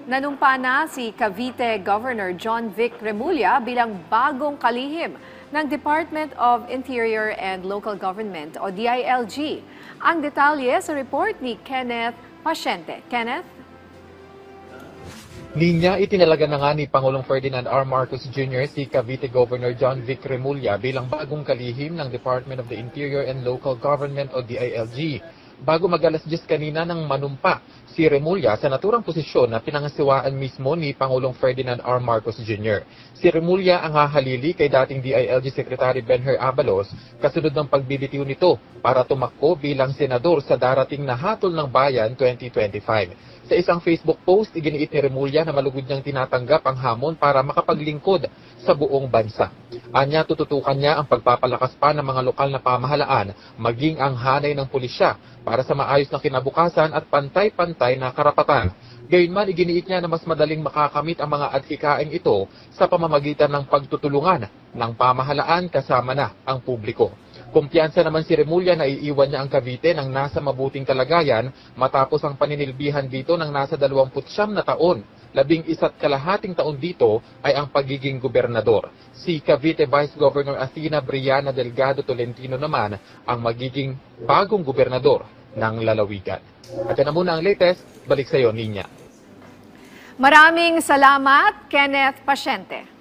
Nanumpa na si Cavite Governor John Vic Remulla bilang bagong kalihim ng Department of Interior and Local Government o DILG. Ang detalye sa report ni Kenneth Pasyente. Kenneth? Linya itinalaga na nga ni Pangulong Ferdinand R. Marcos Jr. si Cavite Governor John Vic Remulla bilang bagong kalihim ng Department of the Interior and Local Government o DILG. Bago mag-alas 10 kanina nang manumpa si Remulla sa naturang posisyon na pinangasiwaan mismo ni Pangulong Ferdinand R. Marcos Jr. Si Remulla ang hahalili kay dating DILG Secretary Benher Abalos kasunod ng pagbibitiw nito para tumakbo bilang senador sa darating na hatol ng bayan 2025. Sa isang Facebook post, iginiit ni Remulla na malugod niyang tinatanggap ang hamon para makapaglingkod sa buong bansa. Anya, tututukan niya ang pagpapalakas pa ng mga lokal na pamahalaan, maging ang hanay ng pulisya para sa maayos na kinabukasan at pantay-pantay na karapatan. Gayunman, iginiit niya na mas madaling makakamit ang mga adhikaing ito sa pamamagitan ng pagtutulungan ng pamahalaan kasama na ang publiko. Kumpiyansa naman si Remulla na iiwan niya ang Cavite ng nasa mabuting kalagayan matapos ang paninilbihan dito ng nasa 29 na taon. 11.5 taon dito ay ang pagiging gobernador. Si Cavite Vice Governor Athena Briana Delgado Tolentino naman ang magiging bagong gobernador ng lalawigan. At yan na muna ang latest. Balik sa iyo, Ninya. Maraming salamat, Kenneth Pasyente.